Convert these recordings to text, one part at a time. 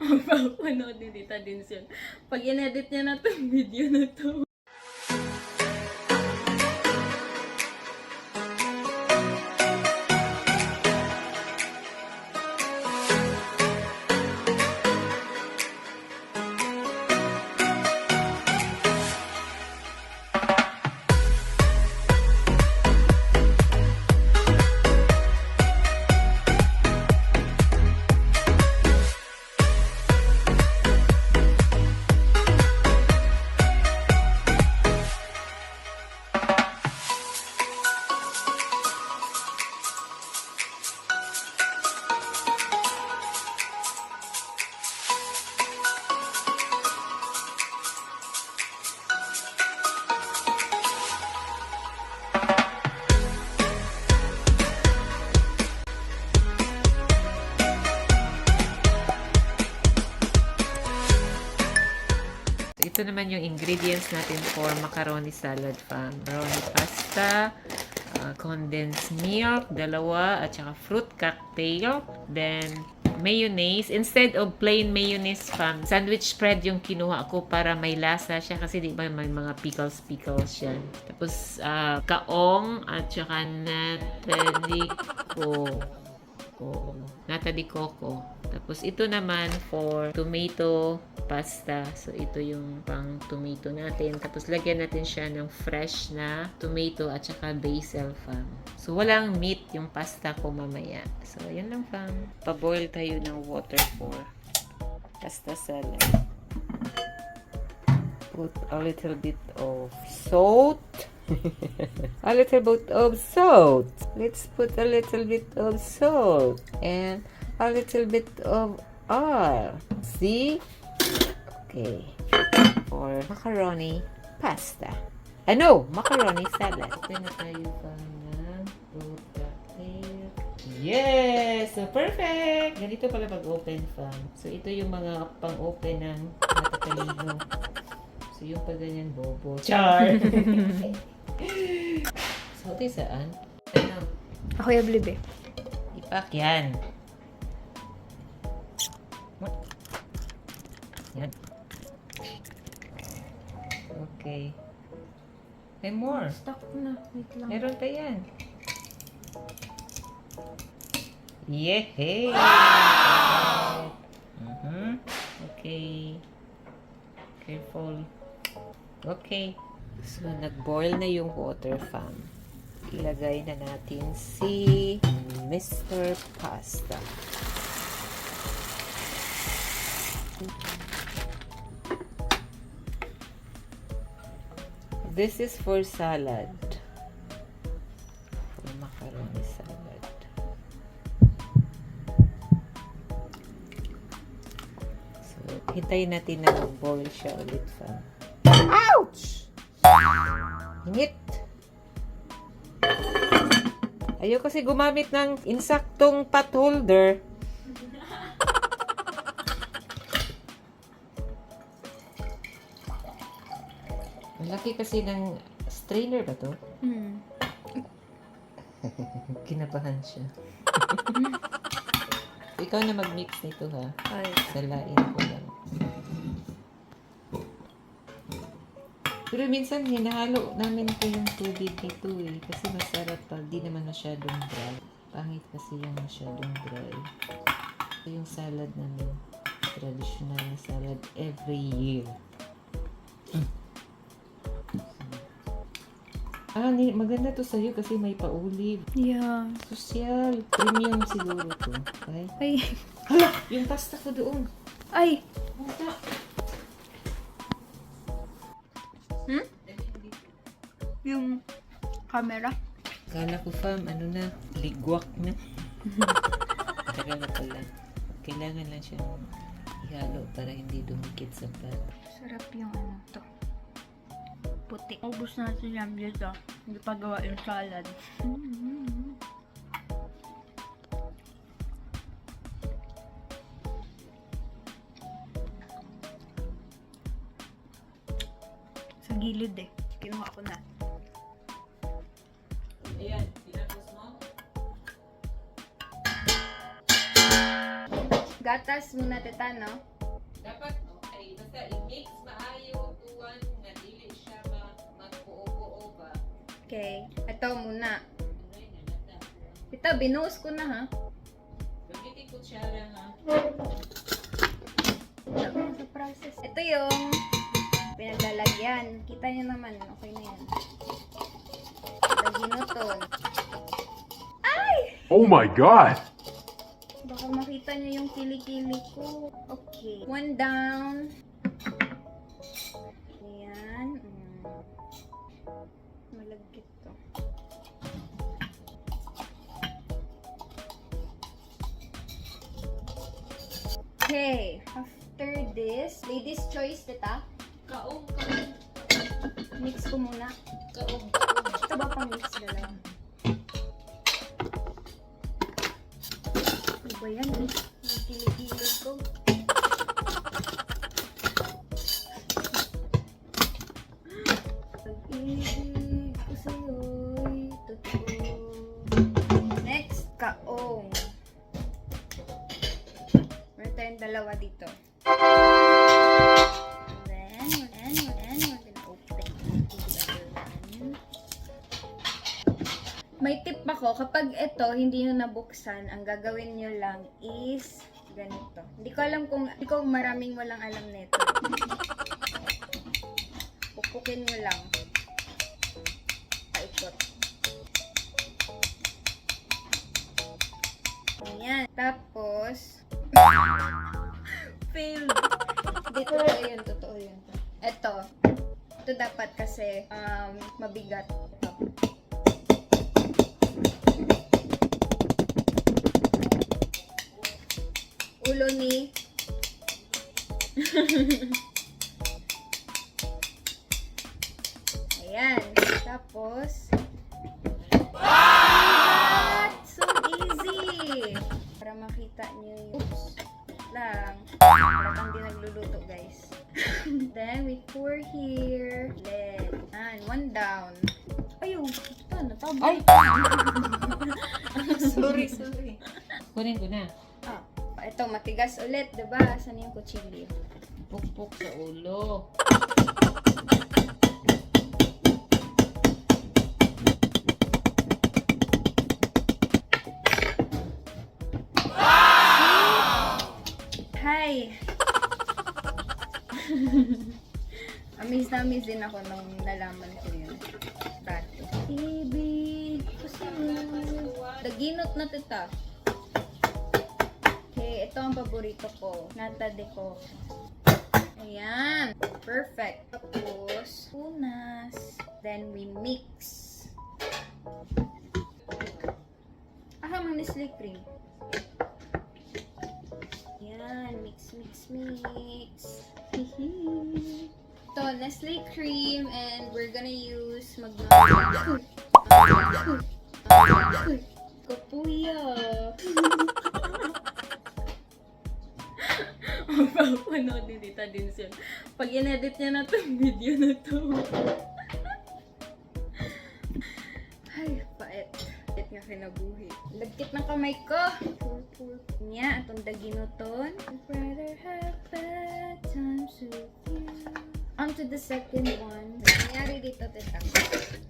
ang papanood ni Tita Dins yun. Pag in-edit niya na itong video na to. Ito naman yung ingredients natin for macaroni salad, fam. Macaroni pasta, condensed milk, 2, at saka fruit cocktail. Then, mayonnaise. Instead of plain mayonnaise, fam, sandwich spread yung kinuha ko para may lasa siya kasi di ba may mga pickles yan. Tapos, kaong at saka nata di coco. Tapos, ito naman for tomato pasta. So, ito yung pang tomato natin. Tapos, lagyan natin siya ng fresh na tomato at saka basil, fam. So, walang meat yung pasta ko mamaya. So, ayan lang, fam. Pa-boil tayo ng water for pasta salad. Put a little bit of salt. A little bit of salt. Let's put a little bit of salt. And a little bit of oil. See? Okay. For macaroni pasta. No! Macaroni salad. Open na tayo pa ng fruit cocktail. Yes! So, perfect! Ganito pala pag-open, fam. So, ito yung mga pang-open ng matatalino. So, yung pag ganyan, bobo. Char! So, ito yung saan? Ano? Ako yung blibe. Ipak yan. Yan. Okay. May more. Stuck na. Wait lang. Meron pa yan. Yehey! Wow! Okay. Careful. Okay. So, nag-boil na yung water, fam. Ilagay na natin si Mr. Pasta. This is for salad. For macaroni salad. So, hintayin natin na mag-boil siya ulit, fam. Ouch! Hingit! Ayaw kasi gumamit ng insaktong pot holder. Ang laki kasi ng strainer ba to? Kinabahan siya. Ikaw na mag-mix nito, ha? Ay. Salain ko lang. Pero minsan hinahalo namin ko yung tubig nito eh. Kasi masarap pag di naman masyadong dry. Pangit kasi yung masyadong dry. Ito yung salad namin. Traditional na salad every year. Maganda to sa'yo kasi may pa-olive. Yeah. Social. Premium siguro to. Okay? Ay. Hala! Yung pasta ko doon. Ay. Mata. Yung camera. Kala ko, fam, ligwak na. Tagal na pala. Kailangan lang siya ihalo para hindi dumikit sa pan. Sarap yung to. Puti. Ubus natin yan dito. Hindi pa gawa yung salad. Sa gilid eh. Kinuha ko na. Ayan, tinapos mo? Gatas muna tita, no? Dapat, okay, basta i-mix maayo tuwan nga dili siya magpuo-puo ba. Okay. Ito muna. Ay, nalata. Tita, binuhos ko na ha. Gamitin kutsara ha. Sa process. Ito yung pinaglalagyan. Kita nyo naman. Okay na yan. Ginuton. Ay! Oh my god! Baka makita nyo yung kilikili ko. Okay. One down. Ayan. Malagkit to. Okay. After this, ladies choice, tita. Kaong. Mix ko muna. Kaong. Ito ba pang mix na lang? Ano ba yan? Yung kilikili ko. Pag-ibig ko sa'yo'y totoo. Next, kaong. Meron tayong dalawa dito. Then, we're gonna open the other one. May tip ako, kapag ito hindi nyo nabuksan, ang gagawin nyo lang is ganito. Hindi ko maraming walang alam nito. Pupukin nyo lang. Paikot. Ayan. Tapos, failed. Hindi, totoo yun. Ito dapat kasi, mabigat. Ulo ni ayan. Tapos what? So easy. Para makita nyo yung oops lang. Parang di nagluluto guys. Then we pour here. And one down. Ayun. Ito, natabo. Ay! sorry. Kunin ko na. Ito, matigas ulit, diba? Saan yung kutsilyo? Pukpuk sa ulo. Hi! Amaze din ako nung nalaman ko yun. Dati. Ibig ko sa'yo. Daginot na tita. Okay, ito ang paborito ko. Nata de coco. Ayan. Perfect. Tapos, punas. Then, we mix. Mang Nestle cream. Ayan. Mix. Ito, Nestle cream. And we're gonna use Magnolia. Kapuya. Mapapanood ni Tita Dinson. Pag in-edit niya na itong video na to. Ay, pait. Pait nga kinabuhi. Lagkit ng kamay ko. Niya, atong daginuton. I'd rather have bad times with you. On to the second one. Nangyari dito, Tita.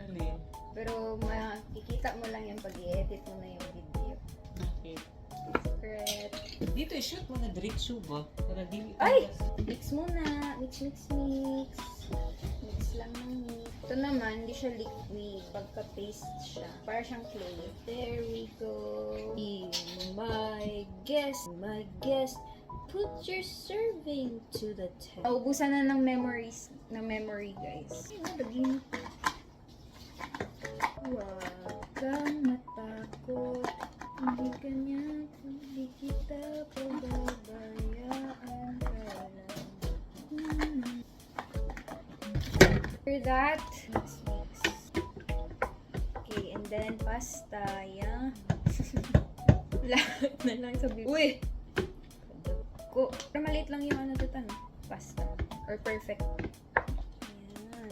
Alin? Pero makikita mo lang yung pag i-edit mo na yung video. Okay. Secret. Dito, i-shoot mo na diretso ba? Para di... Ay! Mix muna. Mix. Mix lang ng mix. Ito naman, hindi siya liquid. Pagka-paste siya. Para siyang clay. There we go. Be my guest. Put your serving to the test. Naubusan na ng memory, guys. Ay, nalagin. Huwag kang matakot. Hindi kita pababayaan ka lang. After that, mix. Okay, and then pasta, yeah. Lahat na lang sabi. Uy! Kadako. Pero maliit lang yung ano dito, no? Pasta. Or perfect. Ayan.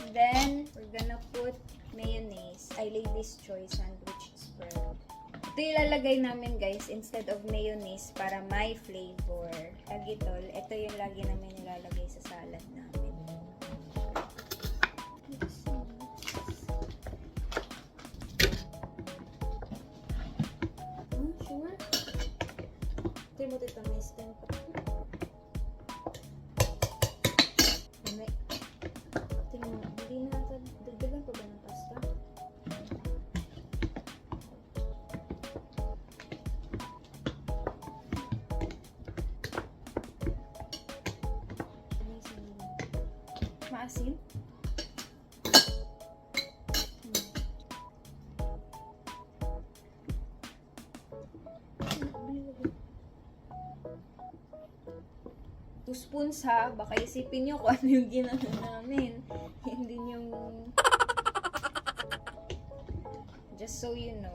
Then, we're gonna put mayonnaise. I Lady's Choice sandwich spread. Ito Ito ilalagay namin guys instead of mayonnaise para may flavor. Lagi tol, ito yung lagi namin nilalagay sa salad namin. Sure? Ito mo titamis din pa. Tingnan mo, hindi na natin, dagdagan pa ba ng pasta? Maasim? Two spoons ha, baka isipin nyo kung ano yung ginano namin. Hindi yung... Just so you know.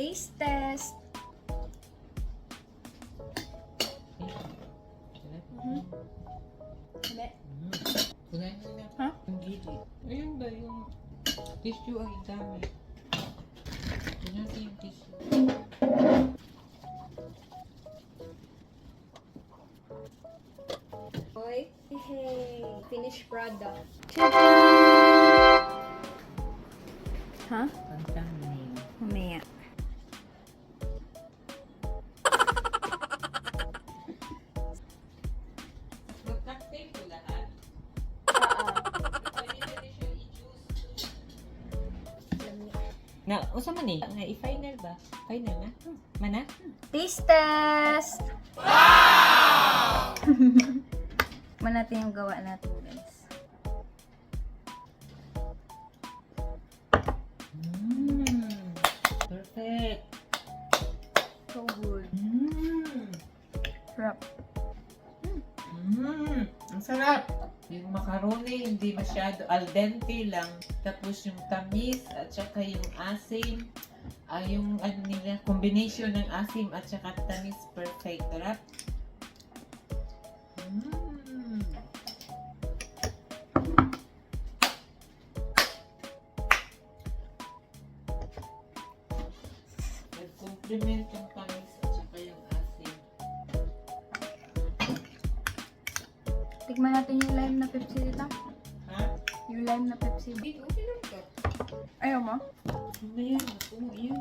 Taste test. Hindi. Kunain mo na. Ha? Yung gili. Ayun ba yung tissue ang igamit? Kunain mo yung tissue. Hoy. Hey. Finished product. Ha? Pantamin. Mamaya. Magkaktail ko lahat. Pwede na siya i-juice. Na, usa man eh. Nga, i-final ba? Final na? Mana? Taste test! Wow! Man natin yung gawa natin, guys. Perfect. So good. Sarap. Ang sarap. Yung macaroni, hindi masyado al dente lang. Tapos yung tamis at saka yung asim. Yung ano nila, combination ng asim at saka tamis, perfect. Sarap. Nag-complement yung tamis at saka yung asim. Tikman natin yung lime na Pepsi dito. Ha? Yung lime na Pepsi. Dito, okay lang ka. Ayaw mo? Ano yan? Ako, yun.